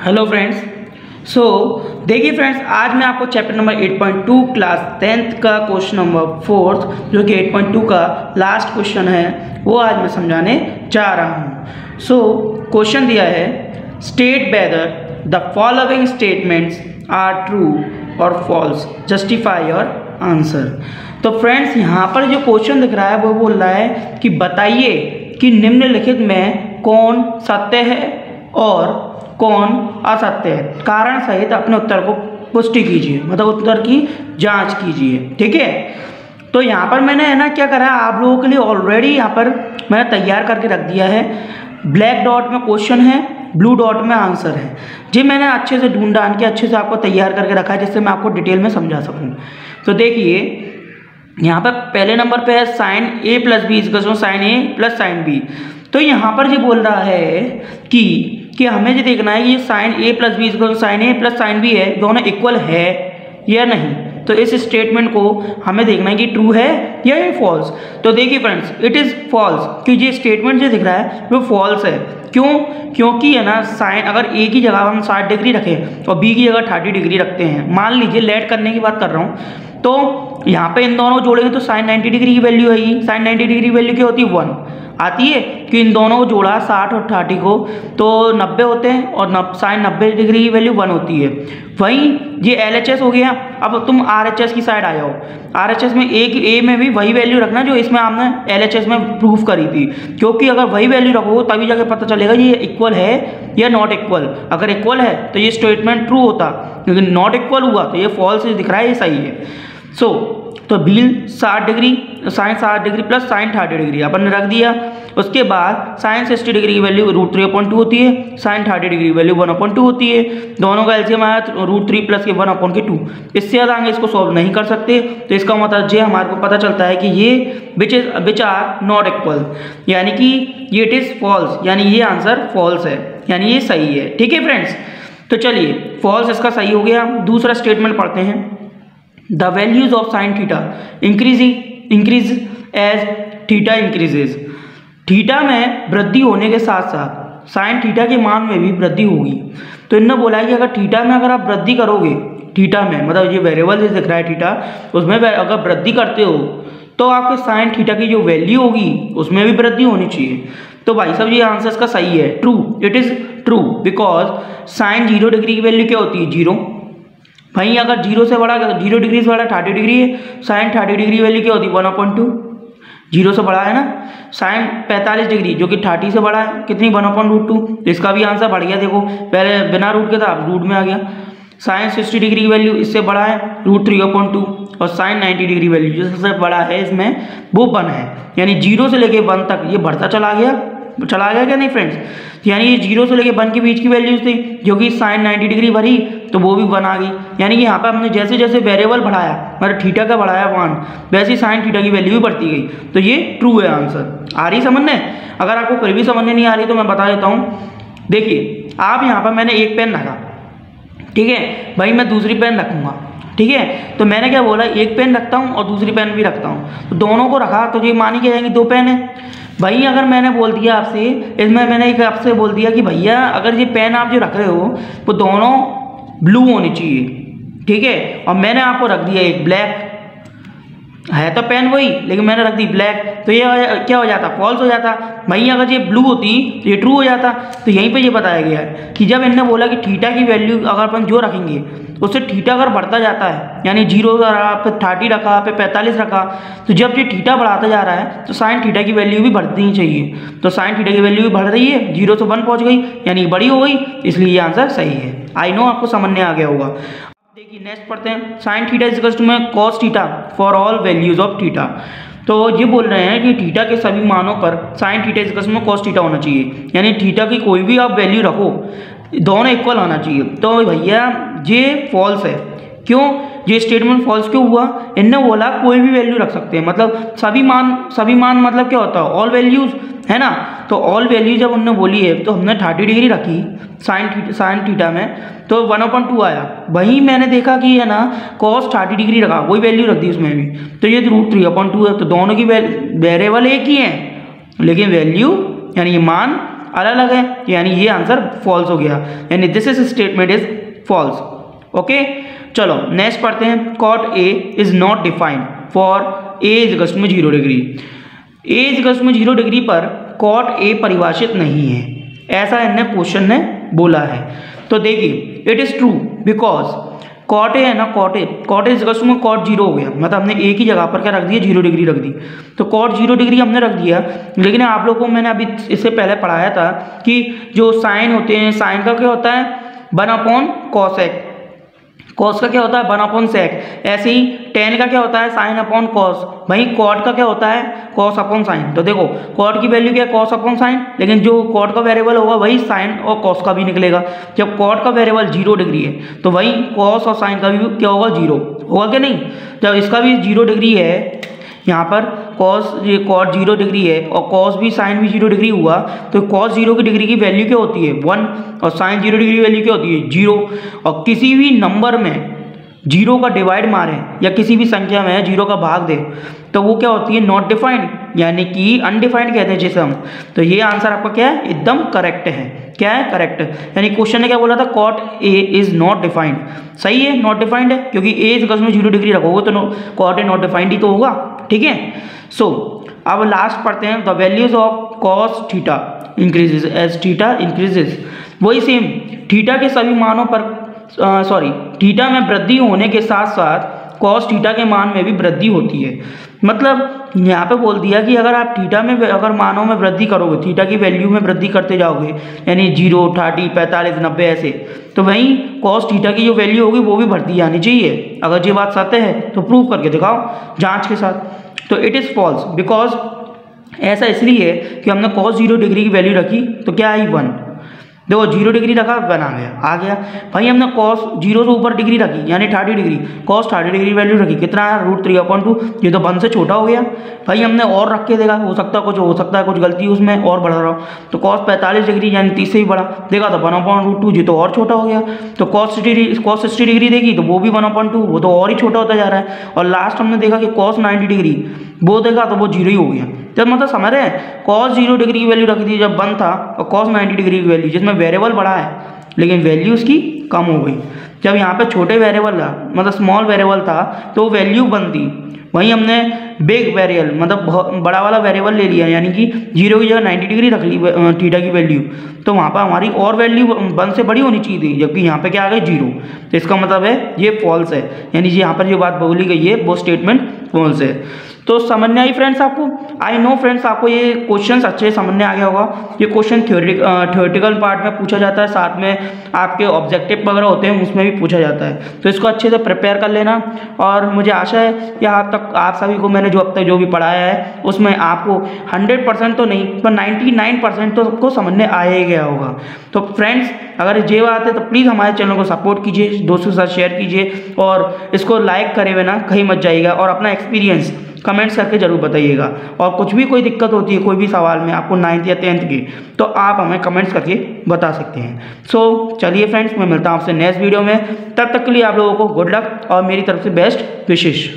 Hello friends. देखिए friends, आज मैं आपको चैप्टर नंबर 8.2 क्लास 10th का क्वेश्चन नंबर 4 जो कि 8.2 का लास्ट क्वेश्चन है वो आज मैं समझाने जा रहा हूँ। क्वेश्चन दिया है, state whether the following statements are true और फॉल्स, जस्टिफाई योर आंसर। तो फ्रेंड्स, यहाँ पर जो क्वेश्चन दिख रहा है वो बोल रहा है कि बताइए कि निम्नलिखित में कौन सत्य है और कौन असत्य है। कारण सहित अपने उत्तर को पुष्टि कीजिए, मतलब उत्तर की जांच कीजिए। ठीक है, तो यहाँ पर मैंने है ना क्या करा है, आप लोगों के लिए ऑलरेडी यहाँ पर मैंने तैयार करके रख दिया है। ब्लैक डॉट में क्वेश्चन है, ब्लू डॉट में आंसर है। जी मैंने अच्छे से ढूंढ ढांड के अच्छे से आपको तैयार करके रखा है जिससे मैं आपको डिटेल में समझा सकूँ। तो देखिए यहाँ पर पहले नंबर पे है साइन ए प्लस बी इक्वल साइन ए प्लस साइन बी। तो यहाँ पर ये बोल रहा है कि हमें ये देखना है कि साइन ए प्लस बी इक्वल साइन ए प्लस साइन बी है, दोनों इक्वल है या नहीं। तो इस स्टेटमेंट को हमें देखना है कि ट्रू है या ये फॉल्स। तो देखिए फ्रेंड्स, इट इज़ फॉल्स, क्योंकि ये स्टेटमेंट जो दिख रहा है वो फॉल्स है। क्यों? क्योंकि है ना साइन अगर ए की जगह हम 60 डिग्री रखें और बी की जगह 30 डिग्री रखते हैं, मान लीजिए लेट करने की बात कर रहा हूँ, तो यहाँ पे इन दोनों जोड़ेंगे तो साइन 90 डिग्री की वैल्यू आएगी। साइन 90 डिग्री की वैल्यू क्या होती है? 1 आती है। कि इन दोनों को जोड़ा 60 और 30 को तो 90 होते हैं और साइन 90 डिग्री की वैल्यू 1 होती है। वहीं ये LHS हो गया। अब तुम RHS की साइड आ जाओ। RHS में ए में भी वही वैल्यू रखना जो इसमें आपने LHS में प्रूफ करी थी, क्योंकि अगर वही वैल्यू रखोगे तभी जाके पता चलेगा ये इक्वल है या नॉट इक्वल। अगर इक्वल है तो ये स्टेटमेंट ट्रू होता, लेकिन नॉट इक्वल हुआ तो ये फॉल्स दिख रहा है, ये सही है। तो बील 60 degree sine 60 degree plus sine 30 degree अपन ने रख दिया। उसके बाद साइन 60 डिग्री की वैल्यू √3/2 होती है, साइन 30 डिग्री की वैल्यू 1/2 होती है। दोनों का एलसीएम आया √3 प्लस के 1/2। इससे ज़्यादा आगे इसको सॉल्व नहीं कर सकते। तो इसका मतलब ये हमारे को पता चलता है कि ये विच आर नॉट इक्वल, यानी कि ये इट इज़ फॉल्स, यानी ये आंसर फॉल्स है, यानी ये सही है। ठीक है फ्रेंड्स, तो चलिए फॉल्स इसका सही हो गया। दूसरा स्टेटमेंट पढ़ते हैं, the values of sine theta increase as theta increases. Theta में वृद्धि होने के साथ साथ साइन थीटा के मान में भी वृद्धि होगी। तो इन्होंने बोला है कि अगर थीटा में अगर आप वृद्धि करोगे, थीटा में मतलब ये वेरिएबल जो दिख रहा है थीटा, उसमें अगर वृद्धि करते हो तो आपके साइन थीटा की जो वैल्यू होगी उसमें भी वृद्धि होनी चाहिए। तो भाई साहब ये आंसर इसका सही है, true, it is true, because sign 0 degree की वैल्यू क्या होती है? 0। भाई अगर 0 से बड़ा 0 डिग्री से बड़ा 30 डिग्री है, साइन 30 डिग्री की वैल्यू क्या होती है? 1/2। 0 से बड़ा है ना। साइन 45 डिग्री जो कि 30 से बड़ा है, कितनी? 1/√2। इसका भी आंसर बढ़ गया। देखो पहले बिना रूट के था, अब रूट में आ गया। साइन 60 डिग्री की वैल्यू इससे बड़ा है √3/2, और साइन 90 डिग्री वैल्यू जो सबसे बड़ा है इसमें वो 1 है। यानी 0 से लेके 1 तक ये बढ़ता चला गया क्या नहीं फ्रेंड्स? यानी ये 0 से लेके 1 के बीच की वैल्यूज थी, जो कि साइन 90 डिग्री बढ़ी तो वो भी 1 आ गई। यानी कि यहाँ पर हमने जैसे जैसे वेरिएबल बढ़ाया, मतलब थीटा का बढ़ाया 1, वैसे ही साइन थीटा की वैल्यू भी बढ़ती गई। तो ये ट्रू है आंसर। आ रही समझने? अगर आपको फिर भी समझने नहीं आ रही तो मैं बता देता हूँ। देखिए आप यहाँ पर मैंने एक पेन रखा, ठीक है भाई, मैं दूसरी पेन रखूँगा, ठीक है। तो मैंने क्या बोला, एक पेन रखता हूँ और दूसरी पेन भी रखता हूँ, तो दोनों को रखा तो ये मानी क्या जाएंगी? 2 पेन है। भाई अगर मैंने बोल दिया आपसे, इसमें मैंने एक आपसे बोल दिया कि भैया अगर ये पेन आप जो रख रहे हो वो दोनों ब्लू होनी चाहिए, ठीक है, और मैंने आपको रख दिया एक ब्लैक, है तो पेन वही लेकिन मैंने रख दी ब्लैक, तो ये क्या हो जाता? फॉल्स हो जाता। भाई अगर ये ब्लू होती तो ये ट्रू हो जाता। तो यहीं पे ये बताया गया है कि जब इन्होंने बोला कि थीटा की वैल्यू अगर अपन जो रखेंगे उससे थीटा अगर बढ़ता जाता है, यानी 0 रहा, फिर 30 रखा, फिर 45 रखा, तो जब ये थीटा बढ़ाता जा रहा है तो साइन थीटा की वैल्यू भी बढ़नी ही चाहिए। तो साइन थीटा की वैल्यू भी बढ़ रही है, 0 से 1 पहुँच गई, यानी बड़ी हो गई, इसलिए ये आंसर सही है। आई नो आपको समझ में आ गया होगा। देखिए नेक्स्ट पढ़ते हैं, sine theta is equal to में cos theta for all values of theta. तो ये बोल रहे हैं कि थीटा के सभी मानों पर sine theta is equal to में कॉस थीटा होना चाहिए, यानी थीटा की कोई भी आप वैल्यू रखो दोनों इक्वल होना चाहिए। तो भैया ये फॉल्स है। क्यों? ये स्टेटमेंट फॉल्स क्यों हुआ? इनने बोला कोई भी वैल्यू रख सकते हैं, मतलब सभी मान मतलब क्या होता है? ऑल वैल्यूज, है ना। तो ऑल वैल्यू जब उन्होंने बोली है तो हमने 30 डिग्री रखी साइन थीटा में, तो 1/2 आया। वहीं मैंने देखा कि है ना कॉस 30 डिग्री रखा, वही वैल्यू रख दी उसमें भी, तो ये √3/2 है। तो दोनों की वेरिएबल एक ही है, लेकिन वैल्यू यानी ये मान अलग अलग है, यानी ये आंसर फॉल्स हो गया, यानी this is statement is false. Okay, चलो नेक्स्ट पढ़ते हैं। Cot A is not defined for A is equals to 0 degree. A is equals to 0 degree पर कॉट ए परिभाषित नहीं है, ऐसा इन्हें क्वेश्चन ने बोला है। तो देखिए it is true because cot A है ना, cot A is equals to cot 0 हो गया, मतलब हमने ए की जगह पर क्या रख दिया, 0 डिग्री रख दी। तो कॉट 0 डिग्री हमने रख दिया, लेकिन आप लोगों को मैंने अभी इससे पहले पढ़ाया था कि जो साइन होते हैं, साइन का क्या होता है 1 कॉसेक, कॉस का क्या होता है 1 सेक, ऐसे ही टेन का क्या होता है साइन अपॉन कॉस, वहीं कॉट का क्या होता है कॉस अपॉन साइन। तो देखो कॉट की वैल्यू क्या है कॉस अपॉन साइन, लेकिन जो कॉट का वेरिएबल होगा वही साइन और कॉस का भी निकलेगा। जब कॉट का वेरिएबल 0 डिग्री है तो वही कॉस और साइन का भी क्या होगा 0 होगा क्या नहीं। जब इसका भी 0 डिग्री है, यहाँ पर कॉट 0 डिग्री है और कॉस भी साइन भी 0 डिग्री हुआ, तो कॉस 0 की डिग्री की वैल्यू क्या होती है 1 और साइन 0 डिग्री की वैल्यू क्या होती है 0। और किसी भी नंबर में 0 का डिवाइड मारें या किसी भी संख्या में 0 का भाग दे तो वो क्या होती है नॉट डिफाइंड, यानी कि अनडिफाइंड कहते हैं जिसे हम। तो ये आंसर आपका क्या है एकदम करेक्ट है, क्या है करेक्ट, यानी क्वेश्चन ने क्या बोला था cot A is not defined, सही है नॉट डिफाइंड है, क्योंकि A is equal to 0 degree रखोगे तो कॉट ए नॉट डिफाइंड ही तो होगा, ठीक है। सो अब लास्ट पढ़ते हैं the values of cos theta increases as theta increases. वही सेम थीटा के सभी मानों पर थीटा में वृद्धि होने के साथ साथ कॉस थीटा के मान में भी वृद्धि होती है। मतलब यहाँ पे बोल दिया कि अगर आप थीटा में अगर मानों में वृद्धि करोगे, थीटा की वैल्यू में वृद्धि करते जाओगे, यानी 0, 30, 45, 90 ऐसे, तो वहीं कॉस थीटा की जो वैल्यू होगी वो भी बढ़ती आनी चाहिए। अगर ये बात सत्य है तो प्रूव करके दिखाओ जांच के साथ। तो इट इज़ फॉल्स बिकॉज ऐसा इसलिए कि हमने कॉस 0 डिग्री की वैल्यू रखी तो क्या आई 1, देखो 0 डिग्री रखा 1 आ गया भाई। हमने कॉस 0 से ऊपर डिग्री रखी यानी 30 डिग्री, कॉस 30 डिग्री वैल्यू रखी, कितना है √3/2, ये तो 1 से छोटा हो गया भाई। हमने और रख के देखा, हो सकता है कुछ गलती उसमें और बढ़ रहा हो, तो कॉस 45 डिग्री यानी 30 से भी बड़ा देखा तो 1/√2, ये तो और छोटा हो गया। तो कॉस 60 डिग्री देखी तो वो भी 1/2, वो तो और ही छोटा होता जा रहा है। और लास्ट हमने देखा कि कॉस 90 डिग्री वो देखा तो वो 0 ही हो गया। जब मतलब समझ रहे हैं कॉस 0 डिग्री की वैल्यू रखी थी जब 1 था, और कॉस 90 डिग्री की वैल्यू जिसमें वेरिएबल बड़ा है लेकिन वैल्यू उसकी कम हो गई। जब यहाँ पे छोटे वेरिएबल था मतलब स्मॉल वेरिएबल था तो वैल्यू 1 थी, वहीं हमने बिग वेरिएबल मतलब बहुत बड़ा वाला वेरिएबल ले लिया, यानी कि 0 की जगह 90 डिग्री रख ली थीटा की वैल्यू, तो वहाँ पर हमारी और वैल्यू 1 से बड़ी होनी चाहिए थी, जबकि यहाँ पे क्या आ गई 0। तो इसका मतलब है ये फॉल्स है, यानी यहाँ पर जो बात बोली गई है वो स्टेटमेंट फॉल्स है। तो समझ में आई फ्रेंड्स आपको? आई नो फ्रेंड्स आपको ये क्वेश्चंस अच्छे समझ में आ गया होगा। ये क्वेश्चन थ्योरेटिकल पार्ट में पूछा जाता है, साथ में आपके ऑब्जेक्टिव वगैरह होते हैं उसमें भी पूछा जाता है, तो इसको अच्छे से प्रिपेयर कर लेना। और मुझे आशा है कि आप तक आप सभी को मैंने जो अब तक जो भी पढ़ाया है उसमें आपको 100% तो नहीं पर 99% तो सबको समझ में आ ही गया होगा। तो फ्रेंड्स अगर ये बात है तो प्लीज़ हमारे चैनल को सपोर्ट कीजिए, दोस्तों के साथ शेयर कीजिए और इसको लाइक करे हुए ना कहीं मत जाइएगा, और अपना एक्सपीरियंस कमेंट्स करके जरूर बताइएगा। और कुछ भी कोई दिक्कत होती है कोई भी सवाल में आपको 9th या 10th की, तो आप हमें कमेंट्स करके बता सकते हैं। सो चलिए फ्रेंड्स, मैं मिलता हूँ आपसे नेक्स्ट वीडियो में, तब तक के लिए आप लोगों को गुड लक और मेरी तरफ से बेस्ट विशेष।